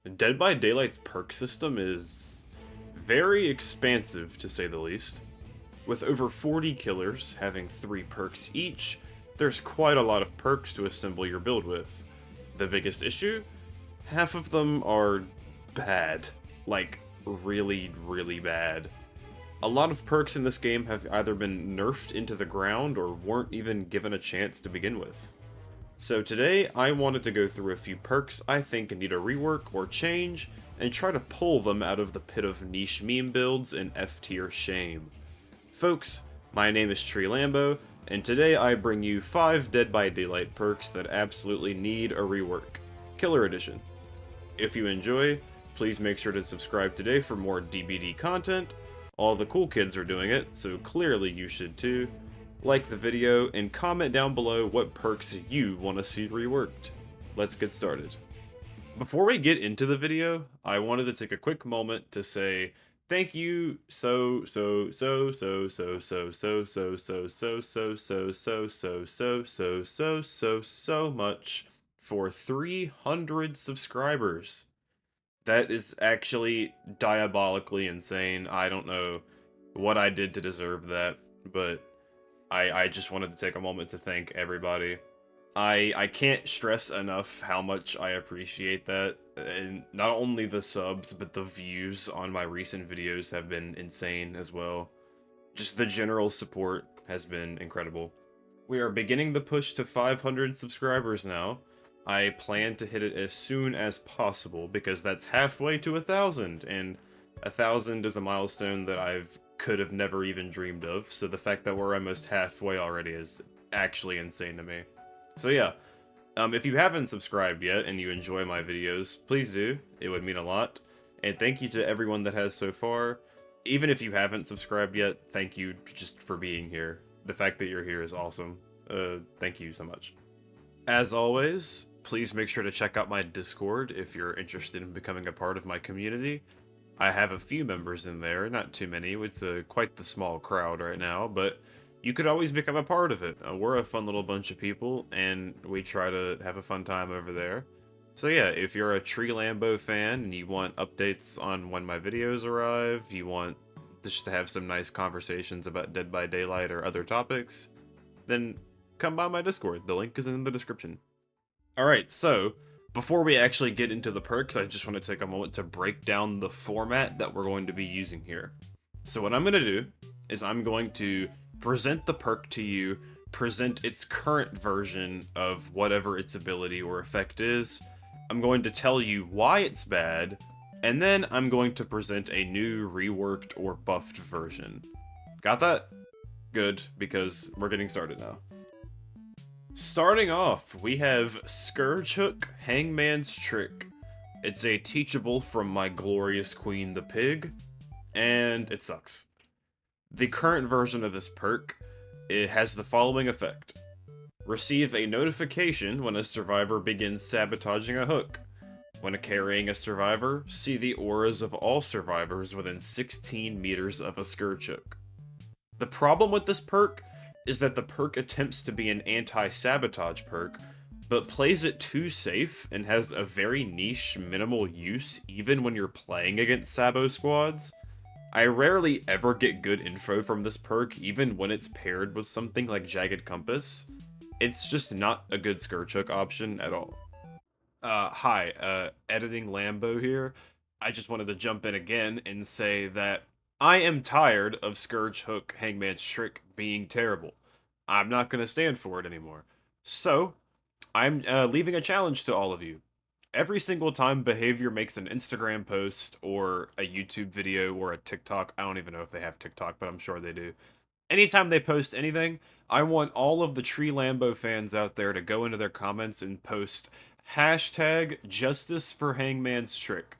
Dead by Daylight's perk system is very expansive, to say the least. With over 40 killers having 3 perks each, there's quite a lot of perks to assemble your build with. The biggest issue? Half of them are bad. Like, really, really bad. A lot of perks in this game have either been nerfed into the ground or weren't even given a chance to begin with. So today, I wanted to go through a few perks I think need a rework or change, and try to pull them out of the pit of niche meme builds and F-tier shame. Folks, my name is Tree Lambo, and today I bring you 5 Dead by Daylight perks that absolutely need a rework. Killer Edition. If you enjoy, please make sure to subscribe today for more DBD content. All the cool kids are doing it, so clearly you should too. Like the video, and comment down below what perks you want to see reworked. Let's get started. Before we get into the video, I wanted to take a quick moment to say thank you so much for 300 subscribers. That is actually diabolically insane. I don't know what I did to deserve that, but I just wanted to take a moment to thank everybody. I can't stress enough how much I appreciate that, and not only the subs, but the views on my recent videos have been insane as well. Just the general support has been incredible. We are beginning the push to 500 subscribers now. I plan to hit it as soon as possible, because that's halfway to 1,000, and 1,000 is a milestone that could have never even dreamed of, so the fact that we're almost halfway already is actually insane to me. So yeah, if you haven't subscribed yet and you enjoy my videos, please do. It would mean a lot. And thank you to everyone that has so far. Even if you haven't subscribed yet, thank you just for being here. The fact that you're here is awesome. Thank you so much. As always, please make sure to check out my Discord if you're interested in becoming a part of my community. I have a few members in there, not too many. It's quite the small crowd right now, but you could always become a part of it. We're a fun little bunch of people, and we try to have a fun time over there. So yeah, if you're a Tree Lambo fan and you want updates on when my videos arrive, you want just to have some nice conversations about Dead by Daylight or other topics, then come by my Discord. The link is in the description. Alright, so before we actually get into the perks, I just want to take a moment to break down the format that we're going to be using here. So what I'm going to do is I'm going to present the perk to you, present its current version of whatever its ability or effect is. I'm going to tell you why it's bad, and then I'm going to present a new reworked or buffed version. Got that? Good, because we're getting started now. Starting off, we have Scourge Hook, Hangman's Trick. It's a teachable from my glorious queen, the pig, and it sucks. The current version of this perk, it has the following effect. Receive a notification when a survivor begins sabotaging a hook. When carrying a survivor, see the auras of all survivors within 16 meters of a Scourge Hook. The problem with this perk is that the perk attempts to be an anti-sabotage perk, but plays it too safe and has a very niche, minimal use even when you're playing against Sabo squads. I rarely ever get good info from this perk, even when it's paired with something like Jagged Compass. It's just not a good Scourge Hook option at all. Hi, Editing Lambo here. I just wanted to jump in again and say that I am tired of Scourge Hook Hangman's Trick being terrible. I'm not going to stand for it anymore. So, I'm leaving a challenge to all of you. Every single time Behavior makes an Instagram post, or a YouTube video, or a TikTok, I don't even know if they have TikTok, but I'm sure they do. Anytime they post anything, I want all of the Tree Lambo fans out there to go into their comments and post hashtag Justice for Hangman's Trick.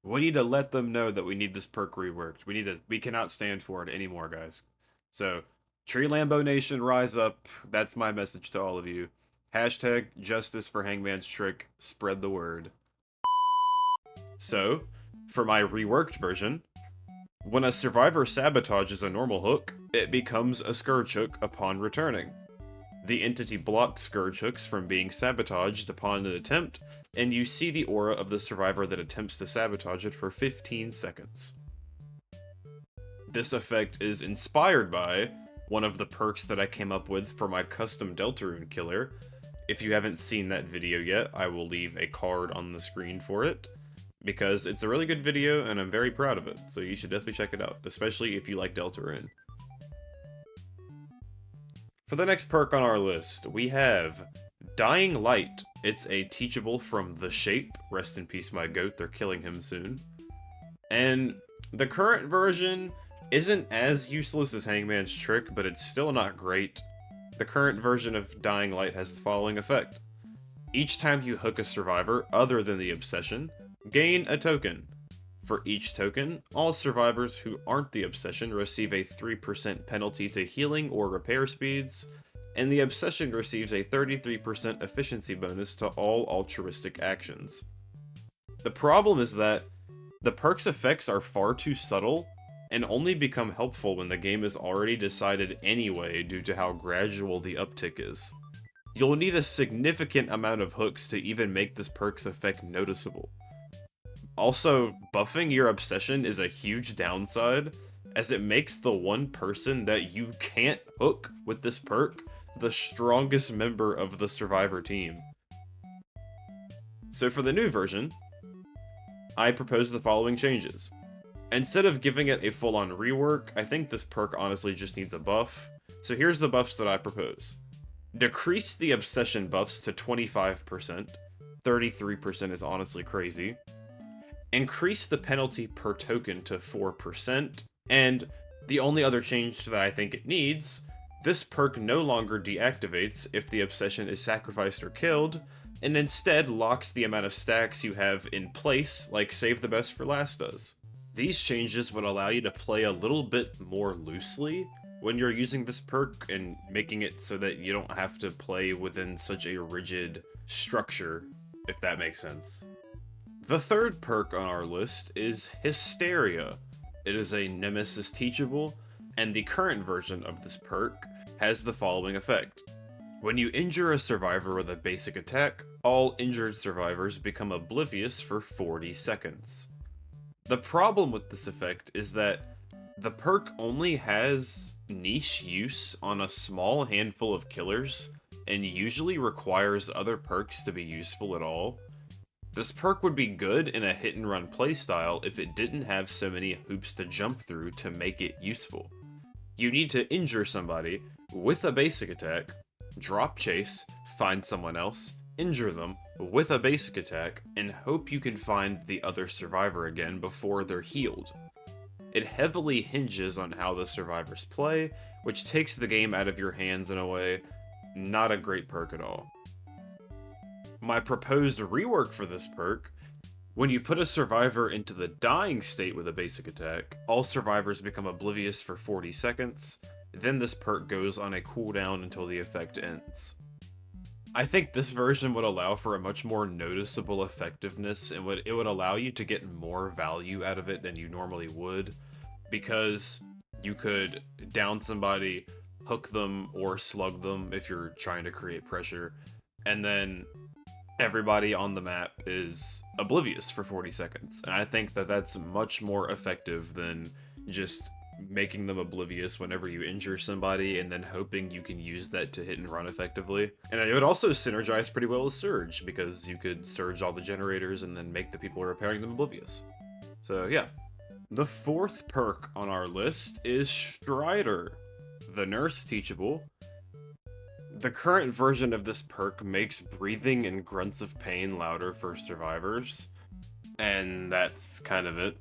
We need to let them know that we need this perk reworked. We cannot stand for it anymore, guys. So, Tree Lambo Nation, rise up. That's my message to all of you. Hashtag Justice for Hangman's Trick. Spread the word. So, for my reworked version, when a survivor sabotages a normal hook, it becomes a Scourge Hook upon returning. The entity blocks Scourge Hooks from being sabotaged upon an attempt, and you see the aura of the survivor that attempts to sabotage it for 15 seconds. This effect is inspired by one of the perks that I came up with for my custom Deltarune killer. If you haven't seen that video yet, I will leave a card on the screen for it, because it's a really good video and I'm very proud of it, so you should definitely check it out, especially if you like Deltarune. For the next perk on our list, we have Dying Light. It's a teachable from The Shape. Rest in peace, my goat, they're killing him soon. And the current version isn't as useless as Hangman's trick, but it's still not great. The current version of Dying Light has the following effect. Each time you hook a survivor other than the obsession, gain a token. For each token, all survivors who aren't the obsession receive a 3% penalty to healing or repair speeds, and the obsession receives a 33% efficiency bonus to all altruistic actions. The problem is that the perk's effects are far too subtle, and only become helpful when the game is already decided anyway due to how gradual the uptick is. You'll need a significant amount of hooks to even make this perk's effect noticeable. Also, buffing your obsession is a huge downside, as it makes the one person that you can't hook with this perk the strongest member of the survivor team. So for the new version, I propose the following changes. Instead of giving it a full-on rework, I think this perk honestly just needs a buff. So here's the buffs that I propose. Decrease the obsession buffs to 25%. 33% is honestly crazy. Increase the penalty per token to 4%. And the only other change that I think it needs, this perk no longer deactivates if the obsession is sacrificed or killed, and instead locks the amount of stacks you have in place, like Save the Best for Last does. These changes would allow you to play a little bit more loosely when you're using this perk, and making it so that you don't have to play within such a rigid structure, if that makes sense. The third perk on our list is Hysteria. It is a Nemesis teachable, and the current version of this perk has the following effect. When you injure a survivor with a basic attack, all injured survivors become oblivious for 40 seconds. The problem with this effect is that the perk only has niche use on a small handful of killers, and usually requires other perks to be useful at all. This perk would be good in a hit-and-run playstyle if it didn't have so many hoops to jump through to make it useful. You need to injure somebody with a basic attack, drop chase, find someone else, injure them with a basic attack, and hope you can find the other survivor again before they're healed. It heavily hinges on how the survivors play, which takes the game out of your hands in a way. Not a great perk at all. My proposed rework for this perk: when you put a survivor into the dying state with a basic attack, all survivors become oblivious for 40 seconds, then this perk goes on a cooldown until the effect ends. I think this version would allow for a much more noticeable effectiveness, and it would allow you to get more value out of it than you normally would, because you could down somebody, hook them, or slug them if you're trying to create pressure, and then everybody on the map is oblivious for 40 seconds. And I think that that's much more effective than just making them oblivious whenever you injure somebody and then hoping you can use that to hit and run effectively. And it would also synergize pretty well with Surge, because you could surge all the generators and then make the people repairing them oblivious. So yeah. The fourth perk on our list is Stridor, the nurse teachable. The current version of this perk makes breathing and grunts of pain louder for survivors, and that's kind of it.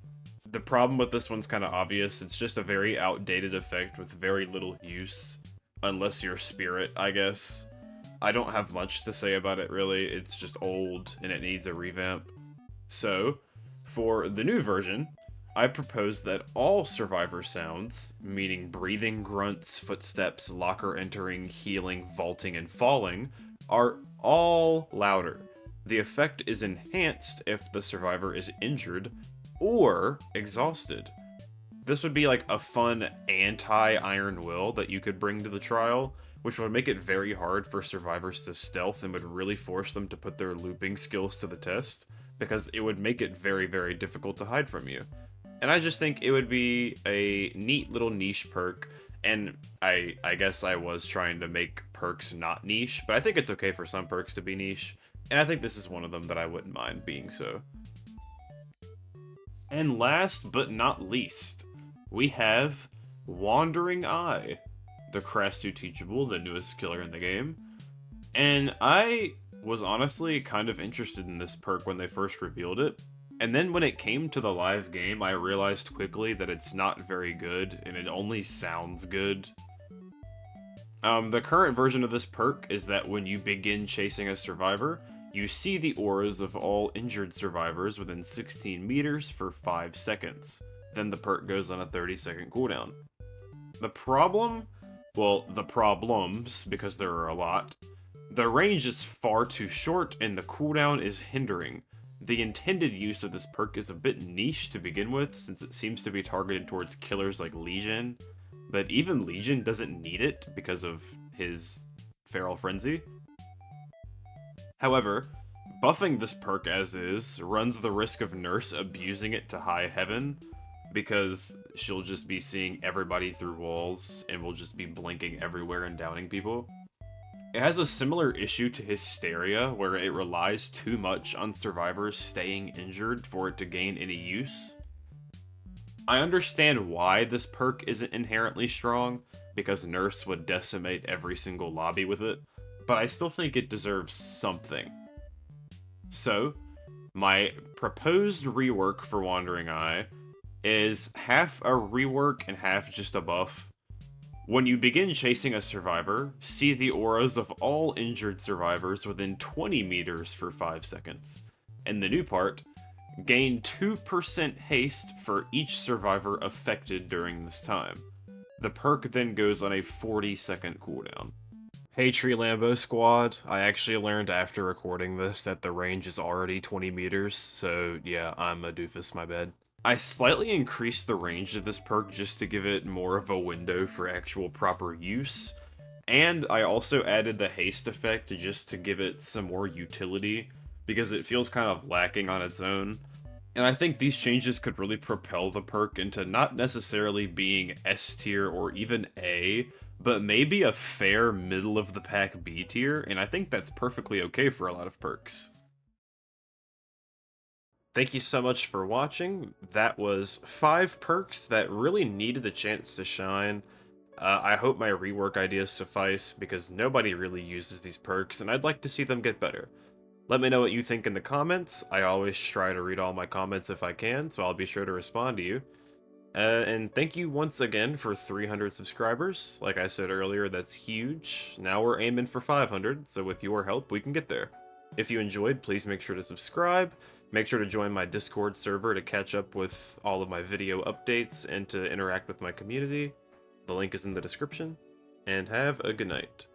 The problem with this one's kind of obvious. It's just a very outdated effect with very little use, unless you're Spirit, I guess. I don't have much to say about it, really. It's just old, and it needs a revamp. So, for the new version, I propose that all survivor sounds, meaning breathing, grunts, footsteps, locker entering, healing, vaulting, and falling, are all louder. The effect is enhanced if the survivor is injured or exhausted. This would be like a fun anti-Iron Will that you could bring to the trial, which would make it very hard for survivors to stealth and would really force them to put their looping skills to the test, because it would make it very, very difficult to hide from you. And I just think it would be a neat little niche perk, and I guess I was trying to make perks not niche, but I think it's okay for some perks to be niche, and I think this is one of them that I wouldn't mind being so. And last but not least, we have Wandering Eye, the Crastu Teachable, the newest killer in the game. And I was honestly kind of interested in this perk when they first revealed it. And then when it came to the live game, I realized quickly that it's not very good, and it only sounds good. The current version of this perk is that when you begin chasing a survivor, you see the auras of all injured survivors within 16 meters for 5 seconds. Then the perk goes on a 30-second cooldown. The problem? Well, the problems, because there are a lot. The range is far too short, and the cooldown is hindering. The intended use of this perk is a bit niche to begin with, since it seems to be targeted towards killers like Legion, but even Legion doesn't need it because of his Feral Frenzy. However, buffing this perk as is runs the risk of Nurse abusing it to high heaven, because she'll just be seeing everybody through walls and will just be blinking everywhere and downing people. It has a similar issue to Hysteria, where it relies too much on survivors staying injured for it to gain any use. I understand why this perk isn't inherently strong, because Nurse would decimate every single lobby with it, but I still think it deserves something. So, my proposed rework for Wandering Eye is half a rework and half just a buff. When you begin chasing a survivor, see the auras of all injured survivors within 20 meters for 5 seconds. And the new part, gain 2% haste for each survivor affected during this time. The perk then goes on a 40-second cooldown. Hey Tree Lambo Squad, I actually learned after recording this that the range is already 20 meters, so yeah, I'm a doofus, my bad. I slightly increased the range of this perk just to give it more of a window for actual proper use, and I also added the haste effect just to give it some more utility, because it feels kind of lacking on its own. And I think these changes could really propel the perk into not necessarily being S tier or even A, but maybe a fair middle of the pack B tier, and I think that's perfectly okay for a lot of perks. Thank you so much for watching. That was 5 perks that really needed a chance to shine. I hope my rework ideas suffice, because nobody really uses these perks, and I'd like to see them get better. Let me know what you think in the comments. I always try to read all my comments if I can, so I'll be sure to respond to you. And thank you once again for 300 subscribers. Like I said earlier, that's huge. Now we're aiming for 500, so with your help, we can get there. If you enjoyed, please make sure to subscribe. Make sure to join my Discord server to catch up with all of my video updates and to interact with my community. The link is in the description. And have a good night.